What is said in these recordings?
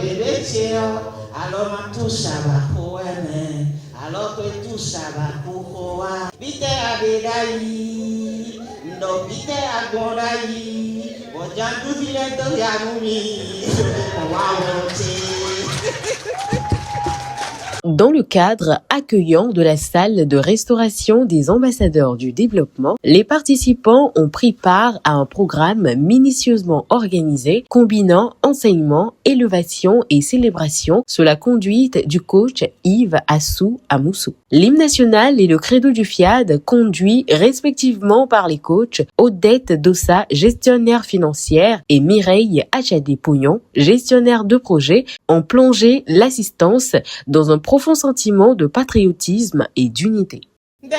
bébé chea, alors ma tout ça va pour alors que tout ça va pour bite abedai, no bite agonai, bojandu dilento yamumi, Dans le cadre accueillant de la salle de restauration des ambassadeurs du développement, les participants ont pris part à un programme minutieusement organisé combinant enseignement, élevation et célébration sous la conduite du coach Yves Assou Amoussou. L'hymne national et le credo du FIAD, conduits respectivement par les coachs Odette Dossa, gestionnaire financière, et Mireille Achadé-Pognon, gestionnaire de projet, ont plongé l'assistance dans un profond sentiment de patriotisme et d'unité. Des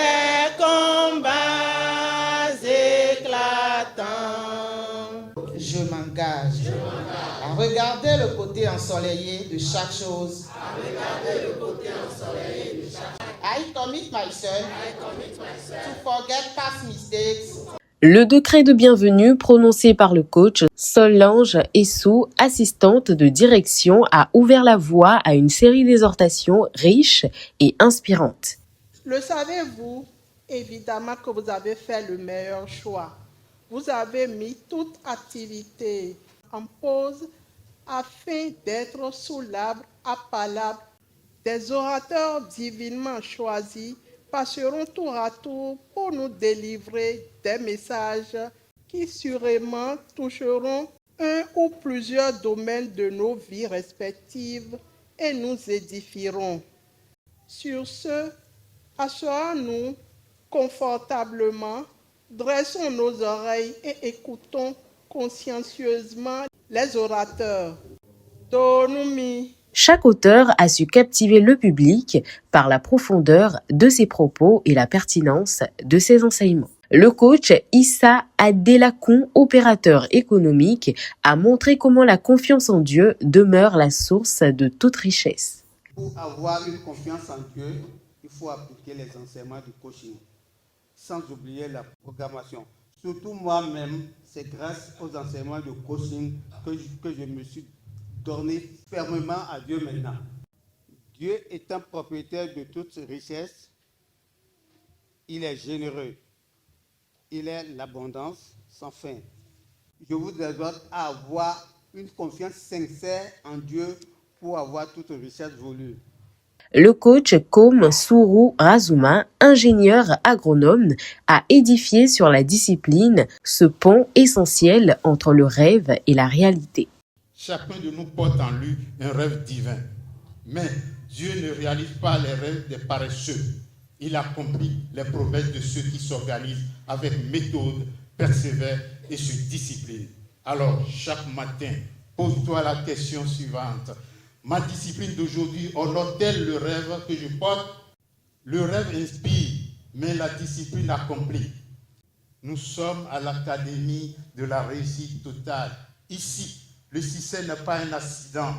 combats éclatants. Je m'engage à regarder le côté ensoleillé de chaque chose. I commit myself to forget past mistakes. Le décret de bienvenue prononcé par le coach Solange Essou, assistante de direction, a ouvert la voie à une série d'exhortations riches et inspirantes. Le savez-vous? Évidemment que vous avez fait le meilleur choix. Vous avez mis toute activité en pause afin d'être sous l'arbre à palabres. Des orateurs divinement choisis passeront tour à tour pour nous délivrer des messages qui sûrement toucheront un ou plusieurs domaines de nos vies respectives et nous édifieront. Sur ce, assoyons-nous confortablement, dressons nos oreilles et écoutons consciencieusement les orateurs. Donumi. Chaque auteur a su captiver le public par la profondeur de ses propos et la pertinence de ses enseignements. Le coach Issa Adelakoun, opérateur économique, a montré comment la confiance en Dieu demeure la source de toute richesse. Pour avoir une confiance en Dieu, il faut appliquer les enseignements du coaching, sans oublier la programmation. Surtout moi-même, c'est grâce aux enseignements de coaching que je me suis donné fermement à Dieu maintenant. Dieu étant propriétaire de toute richesse, il est généreux. Il est l'abondance sans fin. Je vous exhorte à avoir une confiance sincère en Dieu pour avoir toute richesse voulue. Le coach Kom Sourou Razuma, ingénieur agronome, a édifié sur la discipline, ce pont essentiel entre le rêve et la réalité. Chacun de nous porte en lui un rêve divin. Mais Dieu ne réalise pas les rêves des paresseux. Il accomplit les promesses de ceux qui s'organisent avec méthode, persévèrent et se disciplinent. Alors, chaque matin, pose-toi la question suivante. Ma discipline d'aujourd'hui honore-t-elle le rêve que je porte? Le rêve inspire, mais la discipline accomplit. Nous sommes à l'académie de la réussite totale. Ici, le succès n'est pas un accident,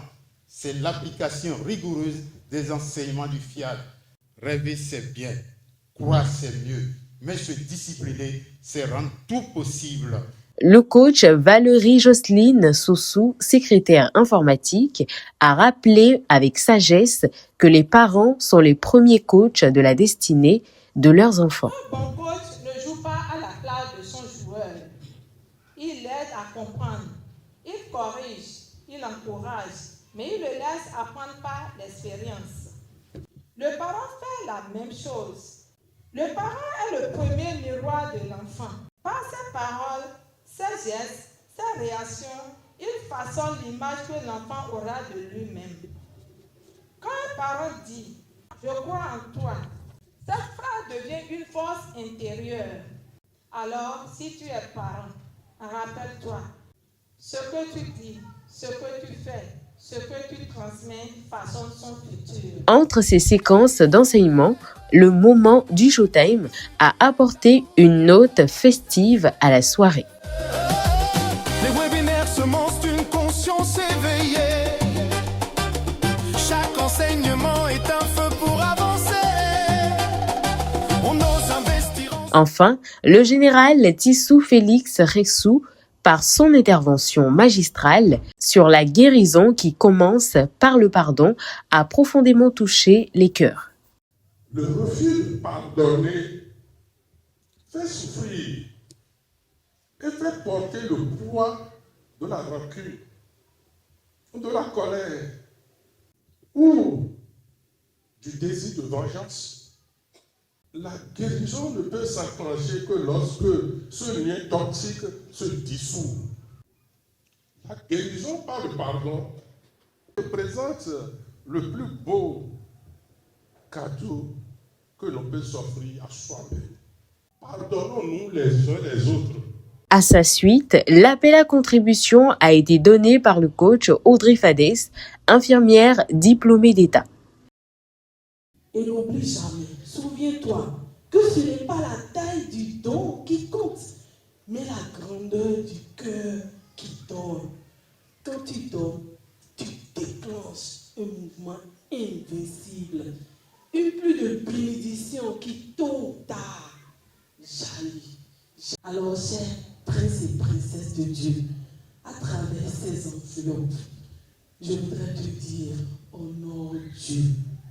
c'est l'application rigoureuse des enseignements du FIAD. Rêver, c'est bien, croire, c'est mieux, mais se discipliner, c'est rendre tout possible. Le coach Valérie Jocelyne Soussou, secrétaire informatique, a rappelé avec sagesse que les parents sont les premiers coachs de la destinée de leurs enfants. Un bon coach ne joue pas à la place de son joueur. Il l'aide à comprendre. Il corrige, il encourage, mais il le laisse apprendre par l'expérience. Le parent fait la même chose. Le parent est le premier miroir de l'enfant. Par ses paroles, ses gestes, ses réactions, il façonne l'image que l'enfant aura de lui-même. Quand un parent dit « Je crois en toi », cette phrase devient une force intérieure. Alors, si tu es parent, rappelle-toi, ce que tu dis, ce que tu fais, ce que tu transmets façonne son futur. Entre ces séquences d'enseignement, le moment du showtime a apporté une note festive à la soirée. Les webinaires semencent une conscience éveillée. Chaque enseignement est un feu pour avancer. On ose investir. Enfin, le général Tissou Félix Rexou, par son intervention magistrale sur la guérison qui commence par le pardon, a profondément touché les cœurs. Le refus de pardonner fait souffrir et fait porter le poids de la rancune, de la colère ou du désir de vengeance. La guérison ne peut s'enclencher que lorsque ce lien toxique se dissout. La guérison par le pardon représente le plus beau cadeau que l'on peut s'offrir à soi-même. Pardonnons-nous les uns les autres. À sa suite, l'appel à contribution a été donné par le coach Audrey Fades, infirmière diplômée d'État. Et n'oublie jamais, souviens-toi que ce n'est pas la taille du don qui compte, mais la grandeur du cœur qui donne. Quand tu donnes, tu déclenches un mouvement invincible, une pluie de bénédictions qui tôt ou tard jaillit. Alors, chers princes et princesses de Dieu, à travers ces enveloppes, je voudrais te dire, honore Dieu,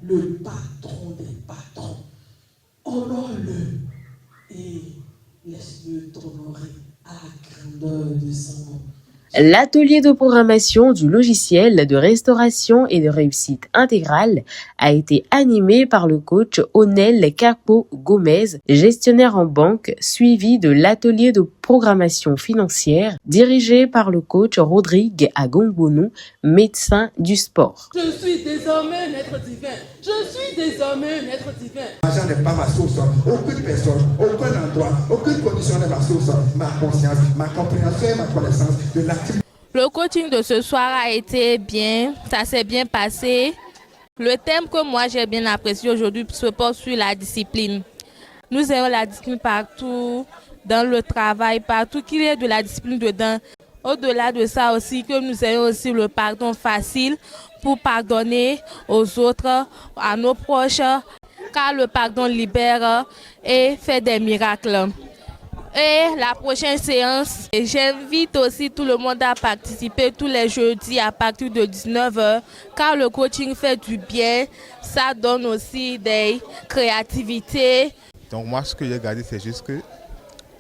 le patron des patrons. Honore-le et laisse-le t'honorer à la grandeur de son nom. L'atelier de programmation du logiciel de restauration et de réussite intégrale a été animé par le coach Onel Capo Gomez, gestionnaire en banque, suivi de l'atelier de programmation financière dirigé par le coach Rodrigue Agombonou, médecin du sport. Je suis désormais un être divin. Je suis désormais un être divin. L'argent n'est pas ma source. Aucune personne, aucun endroit, aucune condition n'est ma source. Ma conscience, ma compréhension et ma connaissance de l'activité. Le coaching de ce soir a été bien, ça s'est bien passé. Le thème que moi j'ai bien apprécié aujourd'hui se porte sur la discipline. Nous avons la discipline partout, dans le travail, partout qu'il y ait de la discipline dedans. Au-delà de ça aussi, que nous ayons aussi le pardon facile pour pardonner aux autres, à nos proches, car le pardon libère et fait des miracles. Et la prochaine séance, j'invite aussi tout le monde à participer tous les jeudis à partir de 19h, car le coaching fait du bien, ça donne aussi des créativités. Donc moi, ce que j'ai gardé, c'est juste que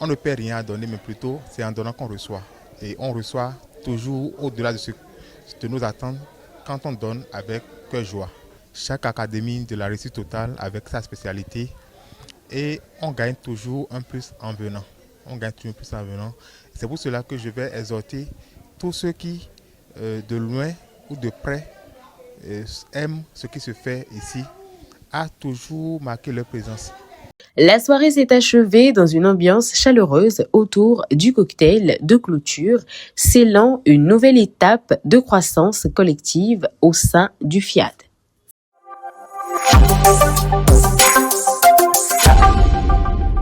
on ne peut rien donner, mais plutôt c'est en donnant qu'on reçoit. Et on reçoit toujours au-delà de nos attentes quand on donne avec cœur joie. Chaque académie de la réussite totale avec sa spécialité et on gagne toujours un plus en venant. C'est pour cela que je vais exhorter tous ceux qui, de loin ou de près, aiment ce qui se fait ici, à toujours marquer leur présence. La soirée s'est achevée dans une ambiance chaleureuse autour du cocktail de clôture, scellant une nouvelle étape de croissance collective au sein du FIAD.